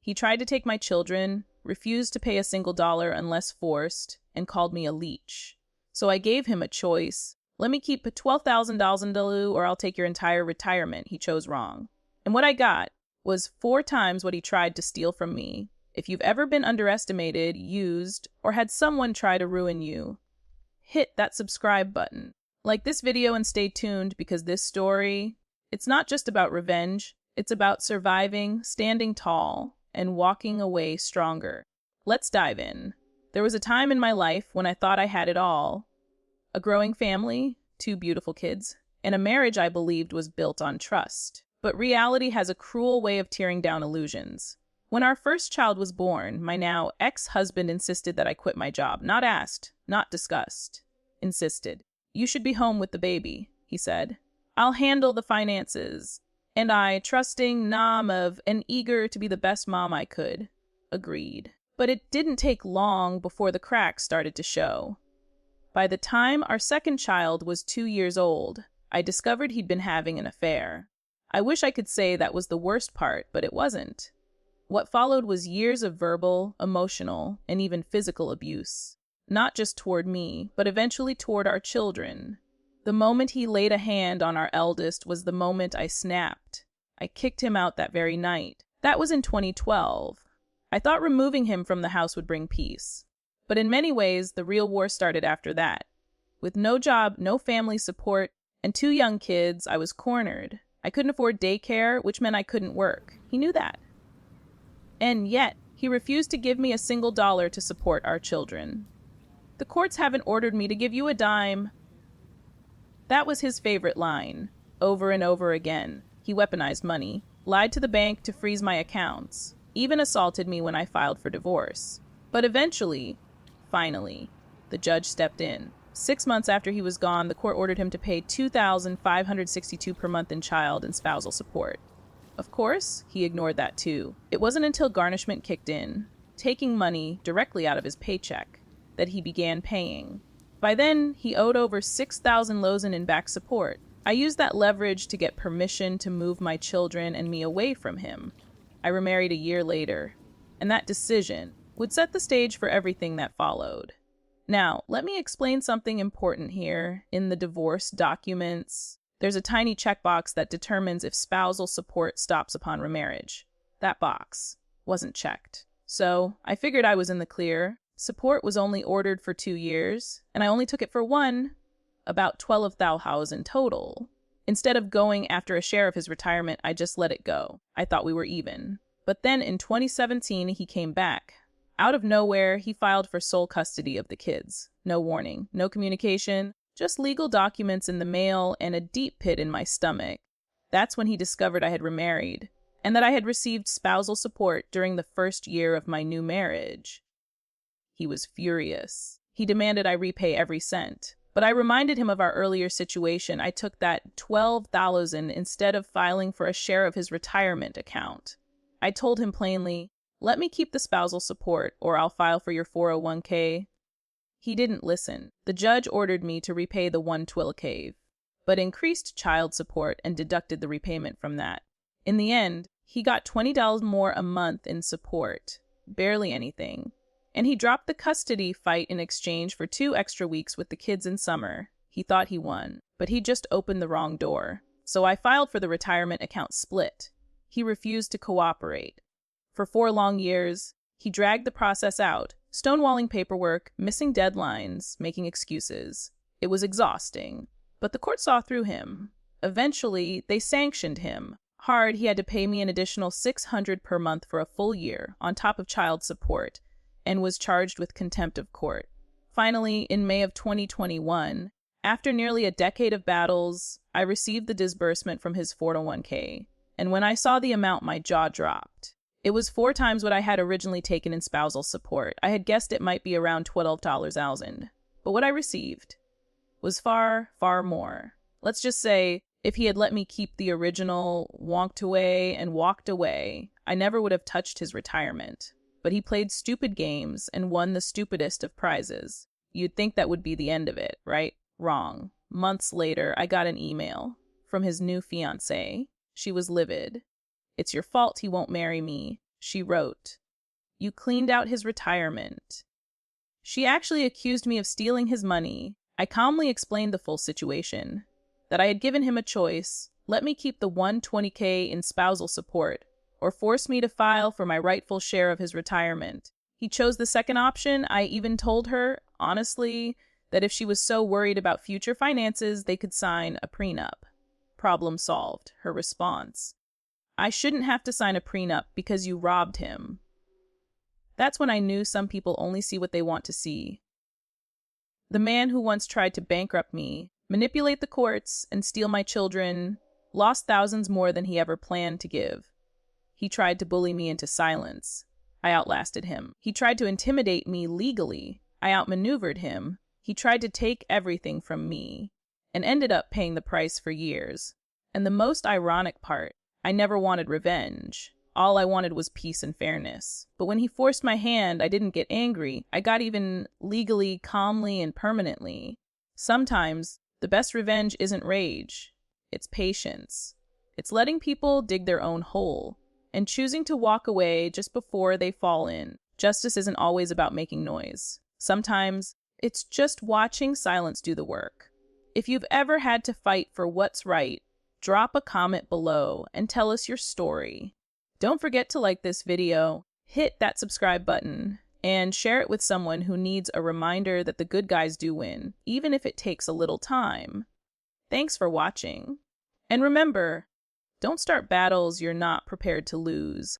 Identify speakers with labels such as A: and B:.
A: He tried to take my children, refused to pay a single dollar unless forced, and called me a leech. So I gave him a choice. Let me keep $12,000 or I'll take your entire retirement. He chose wrong. And what I got was 4 times what he tried to steal from me. If you've ever been underestimated, used, or had someone try to ruin you, hit that subscribe button. Like this video and stay tuned because this story, it's not just about revenge. It's about surviving, standing tall, and walking away stronger. Let's dive in. There was a time in my life when I thought I had it all. A growing family, 2 beautiful kids, and a marriage I believed was built on trust. But reality has a cruel way of tearing down illusions. When our first child was born, my now ex-husband insisted that I quit my job. Not asked, not discussed. Insisted. You should be home with the baby, he said. I'll handle the finances. And I, trusting, naive, and eager to be the best mom I could, agreed. But it didn't take long before the cracks started to show. By the time our second child was 2 years old, I discovered he'd been having an affair. I wish I could say that was the worst part, but it wasn't. What followed was years of verbal, emotional, and even physical abuse. Not just toward me, but eventually toward our children. The moment he laid a hand on our eldest was the moment I snapped. I kicked him out that very night. That was in 2012. I thought removing him from the house would bring peace. But in many ways, the real war started after that. With no job, no family support, and 2 young kids, I was cornered. I couldn't afford daycare, which meant I couldn't work. He knew that. And yet, he refused to give me a single dollar to support our children. The courts haven't ordered me to give you a dime. That was his favorite line, over and over again. He weaponized money, lied to the bank to freeze my accounts, even assaulted me when I filed for divorce. But eventually, finally, the judge stepped in. 6 months after he was gone, the court ordered him to pay $2,562 per month in child and spousal support. Of course, he ignored that too. It wasn't until garnishment kicked in, taking money directly out of his paycheck, that he began paying. By then, he owed over 6,000 lozen in back support. I used that leverage to get permission to move my children and me away from him. I remarried a year later, and that decision would set the stage for everything that followed. Now, let me explain something important here. In the divorce documents, there's a tiny checkbox that determines if spousal support stops upon remarriage. That box wasn't checked. So I figured I was in the clear. Support was only ordered for 2 years, and I only took it for 1, about 12,000 total. Instead of going after a share of his retirement, I just let it go. I thought we were even. But then in 2017, he came back. Out of nowhere, he filed for sole custody of the kids. No warning, no communication, just legal documents in the mail and a deep pit in my stomach. That's when he discovered I had remarried, and that I had received spousal support during the first year of my new marriage. He was furious. He demanded I repay every cent. But I reminded him of our earlier situation. I took that $12,000 instead of filing for a share of his retirement account. I told him plainly, let me keep the spousal support or I'll file for your 401k. He didn't listen. The judge ordered me to repay the $1,200, but increased child support and deducted the repayment from that. In the end, he got $20 more a month in support. Barely anything. And he dropped the custody fight in exchange for 2 extra weeks with the kids in summer. He thought he won, but he just opened the wrong door. So I filed for the retirement account split. He refused to cooperate. For 4 long years, he dragged the process out, stonewalling paperwork, missing deadlines, making excuses. It was exhausting, but the court saw through him. Eventually, they sanctioned him. Hard, he had to pay me an additional $600 per month for a full year, on top of child support, and was charged with contempt of court. Finally, in May of 2021, after nearly a decade of battles, I received the disbursement from his 401k, and when I saw the amount, my jaw dropped. It was 4 times what I had originally taken in spousal support. I had guessed it might be around $12,000, but what I received was far, far more. Let's just say, if he had let me keep the original, walked away, I never would have touched his retirement. But he played stupid games and won the stupidest of prizes. You'd think that would be the end of it, right? Wrong. Months later, I got an email from his new fiancée. She was livid. It's your fault he won't marry me. she wrote. You cleaned out his retirement. She actually accused me of stealing his money. I calmly explained the full situation, that I had given him a choice: let me keep the $120K in spousal support, or force me to file for my rightful share of his retirement. He chose the second option. I even told her, honestly, that if she was so worried about future finances, they could sign a prenup. Problem solved, her response. I shouldn't have to sign a prenup because you robbed him. That's when I knew some people only see what they want to see. The man who once tried to bankrupt me, manipulate the courts, and steal my children, lost thousands more than he ever planned to give. He tried to bully me into silence. I outlasted him. He tried to intimidate me legally. I outmaneuvered him. He tried to take everything from me, and ended up paying the price for years. And the most ironic part, I never wanted revenge. All I wanted was peace and fairness. But when he forced my hand, I didn't get angry. I got even legally, calmly, and permanently. Sometimes, the best revenge isn't rage. It's patience. It's letting people dig their own hole, and choosing to walk away just before they fall in. Justice isn't always about making noise. Sometimes, it's just watching silence do the work. If you've ever had to fight for what's right, drop a comment below and tell us your story. Don't forget to like this video, hit that subscribe button, and share it with someone who needs a reminder that the good guys do win, even if it takes a little time. Thanks for watching. And remember, don't start battles you're not prepared to lose.